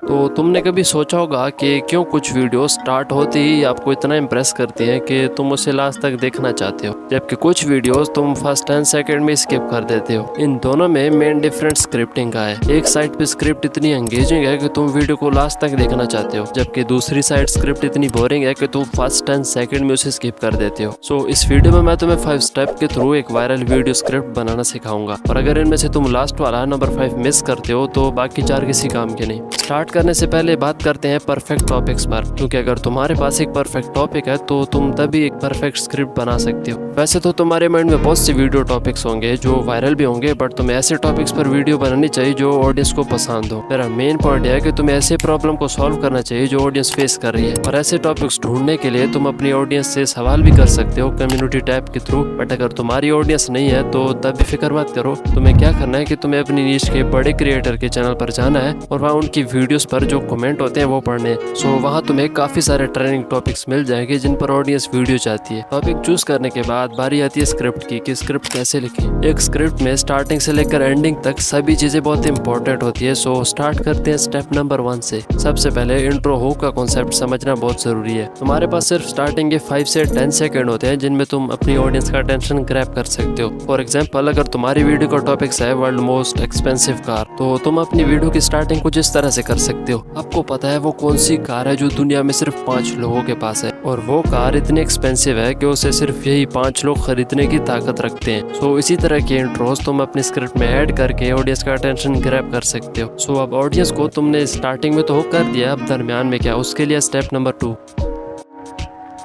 तो तुमने कभी सोचा होगा कि क्यों कुछ वीडियो स्टार्ट होते ही आपको इतना इम्प्रेस करती हैं कि तुम उसे लास्ट तक देखना चाहते हो, जबकि कुछ वीडियोस तुम फर्स्ट 10 सेकंड में स्किप कर देते हो। इन दोनों में मेन डिफरेंस स्क्रिप्टिंग का है। एक साइड पे स्क्रिप्ट इतनी एंगेजिंग है कि तुम वीडियो को लास्ट तक देखना चाहते हो, जबकि दूसरी साइड स्क्रिप्ट इतनी बोरिंग है कि तुम फर्स्ट 10 सेकंड में उसे स्किप कर देते हो। सो इस वीडियो में मैं तुम्हें 5 स्टेप के थ्रू एक वायरल वीडियो स्क्रिप्ट बनाना सिखाऊंगा, और अगर इनमें से तुम लास्ट वाला नंबर 5 मिस करते हो तो बाकी 4 किसी काम के नहीं। स्टार्ट करने से पहले बात करते हैं परफेक्ट टॉपिक्स पर, क्योंकि अगर तुम्हारे पास एक परफेक्ट टॉपिक है तो तुम तभी एक परफेक्ट स्क्रिप्ट बना सकते हो। वैसे तो तुम्हारे माइंड में बहुत से वीडियो टॉपिक्स होंगे जो वायरल भी होंगे, बट तुम्हें ऐसे टॉपिक्स पर वीडियो बनानी चाहिए जो ऑडियंस को पसंद हो। मेरा मेन पॉइंट है कि तुम्हें ऐसे प्रॉब्लम को सॉल्व करना चाहिए जो ऑडियंस फेस कर रही है, और ऐसे टॉपिक्स ढूंढने के लिए तुम अपनी ऑडियंस से सवाल भी कर सकते हो कम्युनिटी टैब के थ्रू। बट अगर तुम्हारी ऑडियंस नहीं है तो तब भी फिक्र मत करो। तुम्हें क्या करना है कि तुम्हें अपनी नीश के बड़े क्रिएटर के चैनल पर जाना है और वहाँ उनकी वीडियोस पर जो कमेंट होते हैं वो पढ़ने। सो वहाँ तुम्हें काफी सारे ट्रेंडिंग टॉपिक्स मिल जाएंगे जिन पर ऑडियंस वीडियो चाहती है। टॉपिक चूज करने के बाद बारी आती है स्क्रिप्ट की कि स्क्रिप्ट कैसे लिखें। एक स्क्रिप्ट में स्टार्टिंग से लेकर एंडिंग तक सभी चीजें बहुत इंपॉर्टेंट होती है। सो स्टार्ट करते हैं स्टेप नंबर 1 से। सबसे पहले इंट्रो हुक का कॉन्सेप्ट समझना बहुत जरूरी है। तुम्हारे पास सिर्फ स्टार्टिंग के 5 से 10 सेकंड होते हैं जिनमें तुम अपनी ऑडियंस का अटेंशन ग्रैब कर सकते हो। फॉर एग्जाम्पल, अगर तुम्हारी वीडियो का टॉपिक्स है वर्ल्ड मोस्ट एक्सपेंसिव कार, तो तुम अपनी वीडियो की स्टार्टिंग कुछ इस तरह से कर सकते हो। आपको पता है वो कौन सी कार है जो दुनिया में सिर्फ 5 लोगों के पास है, और वो कार इतनी एक्सपेंसिव है कि उसे सिर्फ यही 5 लोग खरीदने की ताकत रखते हैं। सो इसी तरह के इंट्रोस तुम अपनी स्क्रिप्ट में ऐड करके ऑडियंस का अटेंशन ग्रैब कर सकते हो। सो अब ऑडियंस को तुमने स्टार्टिंग में तो हुक कर दिया, अब दरमियान में क्या, उसके लिए स्टेप नंबर 2।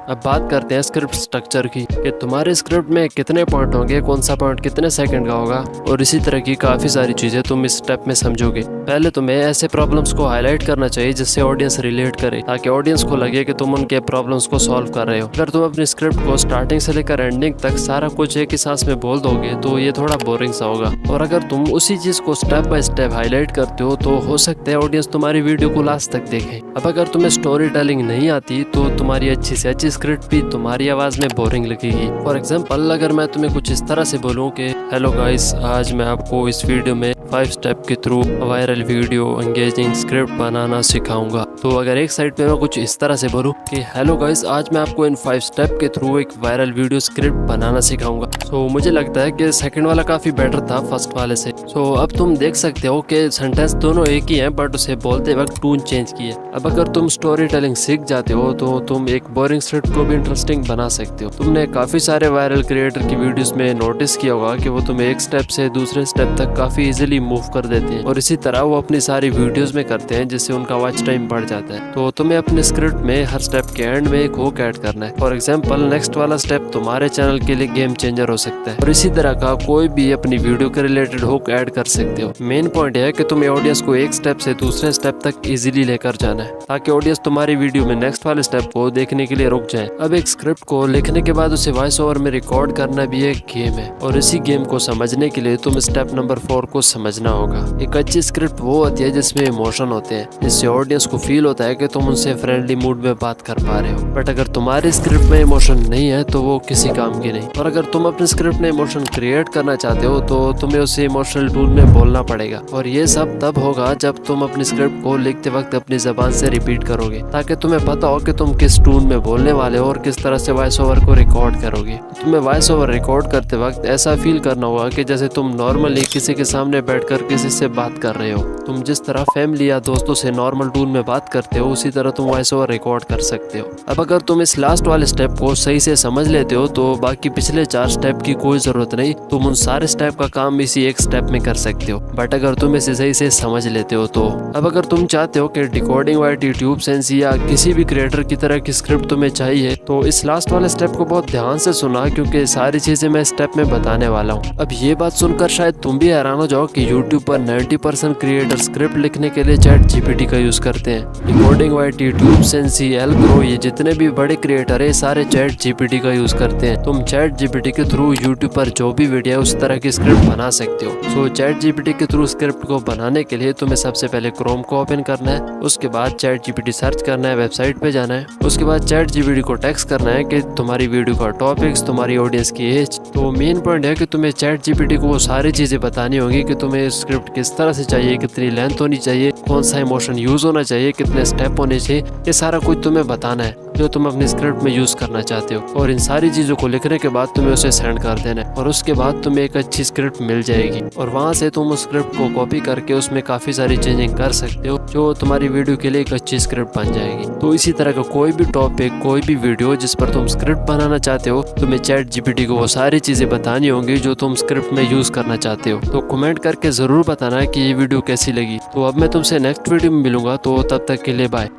अब बात करते हैं स्क्रिप्ट स्ट्रक्चर की कि तुम्हारे स्क्रिप्ट में कितने पॉइंट होंगे, कौन सा पॉइंट कितने सेकंड का होगा, और इसी तरह की काफ़ी सारी चीज़ें तुम इस स्टेप में समझोगे। पहले तुम्हें ऐसे प्रॉब्लम्स को हाईलाइट करना चाहिए जिससे ऑडियंस रिलेट करे, ताकि ऑडियंस को लगे कि तुम उनके प्रॉब्लम्स को सॉल्व कर रहे हो। अगर तुम अपनी स्क्रिप्ट को स्टार्टिंग से लेकर एंडिंग तक सारा कुछ एक ही सांस में बोल दोगे तो ये थोड़ा बोरिंग सा होगा, और अगर तुम उसी चीज़ को स्टेप बाय स्टेप हाईलाइट करते हो तो हो सकता है ऑडियंस तुम्हारी वीडियो को लास्ट तक देखे। अब अगर तुम्हें स्टोरी टेलिंग नहीं आती तो तुम्हारी अच्छी से अच्छी स्क्रिप्ट भी तुम्हारी आवाज में बोरिंग लगेगी। फॉर एग्जाम्पल, अगर मैं तुम्हें कुछ इस तरह से बोलूं कि हेलो गाइस, आज मैं आपको इस वीडियो में 5 स्टेप के through viral video engaging script बनाना सिखाऊंगा, तो अगर एक साइड पे मैं कुछ इस तरह से बोलूं कि हेलो गाइस, आज मैं आपको इन 5 स्टेप के थ्रू एक वायरल वीडियो स्क्रिप्ट बनाना सिखाऊंगा, तो मुझे लगता है कि सेकंड वाला काफी बेटर था फर्स्ट वाले से। सो अब तुम देख सकते हो कि सेंटेंस दोनों एक ही हैं, बट उसे बोलते वक्त टून चेंज की है। अब अगर तुम स्टोरी टेलिंग सीख जाते हो तो तुम एक बोरिंग स्क्रिप्ट को भी इंटरेस्टिंग बना सकते हो। तुमने काफी सारे वायरल क्रिएटर की वीडियोस में नोटिस किया होगा कि वो तुम्हें एक स्टेप से दूसरे स्टेप तक काफी इजीली मूव कर देते हैं, और इसी तरह वो अपनी सारी वीडियोस में करते हैं जिससे उनका वॉच टाइम बढ़ जाता है। तो तुम्हें अपने स्क्रिप्ट में हर स्टेप के एंड में एक हुक ऐड करना है। फॉर एग्जाम्पल, नेक्स्ट वाला स्टेप तुम्हारे चैनल के लिए गेम चेंजर हो सकता है, और इसी तरह का कोई भी अपनी वीडियो के रिलेटेड हुक ऐड कर सकते हो। मेन पॉइंट है कि तुम्हें ऑडियंस को एक स्टेप से दूसरे स्टेप तक इजीली लेकर जाना है, ताकि ऑडियंस तुम्हारी वीडियो में नेक्स्ट वाले स्टेप को देखने के लिए रुक जाए। अब एक स्क्रिप्ट को लिखने के बाद उसे वॉइस ओवर में रिकॉर्ड करना भी एक गेम है, और इसी गेम को समझने के लिए तुम स्टेप नंबर 4 को समझना होगा। एक अच्छी स्क्रिप्ट वो होती है जिसमें इमोशन होते हैं, जिससे ऑडियंस को फील होता है कि तुम उनसे फ्रेंडली मूड में बात कर पा रहे हो। बट अगर तुम्हारी स्क्रिप्ट में इमोशन नहीं है तो वो किसी काम की नहीं। और अगर तुम अपनी स्क्रिप्ट में इमोशन क्रिएट करना चाहते हो तो तुम्हें उसे इमोशनल टून में बोलना पड़ेगा, और ये सब तब होगा जब तुम अपनी स्क्रिप्ट को लिखते वक्त अपनी जबान से रिपीट करोगे, ताकि तुम्हें पता हो कि तुम किस टून में बोलने वाले हो और किस तरह से वॉइस ओवर को रिकॉर्ड करोगे। तुम्हें वॉइस ओवर रिकॉर्ड करते वक्त ऐसा फील करना होगा कि जैसे तुम नॉर्मली किसी के सामने बैठकर किसी से बात कर रहे हो। तुम जिस तरह फैमिली या दोस्तों से नॉर्मल टून में बात करते हो उसी तरह तुम वॉइस ओवर रिकॉर्ड कर सकते हो। अब अगर तुम इस लास्ट वाले स्टेप को सही से समझ लेते हो तो बाकी पिछले 4 स्टेप की कोई जरूरत नहीं, तुम उन सारे स्टेप का काम इसी एक स्टेप में कर सकते हो। बट अगर तुम इसे सही से समझ लेते हो तो अब अगर तुम चाहते हो कि डिकोडिंग वाइट यूट्यूब सेंस या किसी भी क्रिएटर की तरह की स्क्रिप्ट तुम्हें चाहिए, तो इस लास्ट वाले स्टेप को बहुत ध्यान से सुना, क्योंकि सारी चीजें मैं स्टेप में बताने वाला हूँ। अब ये बात सुनकर शायद तुम भी हैरान हो जाओ कि यूट्यूब पर 90% क्रिएटर स्क्रिप्ट लिखने के लिए चैट जीपीटी का यूज करते हैं। डिकोडिंग वाइट, यूट्यूब सेंस, एल्ग्रो, ये जितने भी बड़े क्रिएटर है सारे चैट जीपीटी का यूज करते हैं। तुम चैट जीपीटी के थ्रू यूट्यूब पर जो भी वीडियो है उस तरह की स्क्रिप्ट बना सकते हो। सो चैट जीपीटी के थ्रू स्क्रिप्ट को बनाने के लिए तुम्हें सबसे पहले क्रोम को ओपन करना है, उसके बाद चैट जीपीटी सर्च करना है, वेबसाइट पे जाना है, उसके बाद चैट जीपीटी को टेक्स्ट करना है कि तुम्हारी वीडियो का टॉपिक्स, तुम्हारी ऑडियंस की एज। तो मेन पॉइंट है कि तुम्हें चैट जीपीटी को वो सारी चीजें बतानी होगी कि तुम तुम्हें स्क्रिप्ट किस तरह से चाहिए, कितनी लेंथ होनी चाहिए, कौन सा इमोशन यूज होना चाहिए, कितने स्टेप होने चाहिए, ये सारा कुछ तुम्हें बताना है जो तुम अपनी स्क्रिप्ट में यूज करना चाहते हो। और इन सारी चीजों को लिखने के बाद तुम्हें उसे सेंड कर देना है और उसके बाद तुम्हें एक अच्छी स्क्रिप्ट मिल जाएगी और वहां से तुम उस स्क्रिप्ट को कॉपी करके उसमें काफी सारी चेंजिंग कर सकते हो जो तुम्हारी वीडियो के लिए एक अच्छी स्क्रिप्ट बन जाएगी। तो इसी तरह का कोई भी टॉपिक, कोई भी वीडियो जिस पर तुम स्क्रिप्ट बनाना चाहते हो, तुम्हें ChatGPT को वो सारी चीजें बतानी होंगी जो तुम स्क्रिप्ट में यूज करना चाहते हो। तो कमेंट करके जरूर बताना कि ये वीडियो कैसी लगी। तो अब मैं तुमसे नेक्स्ट वीडियो में मिलूंगा, तो तब तक के लिए बाय।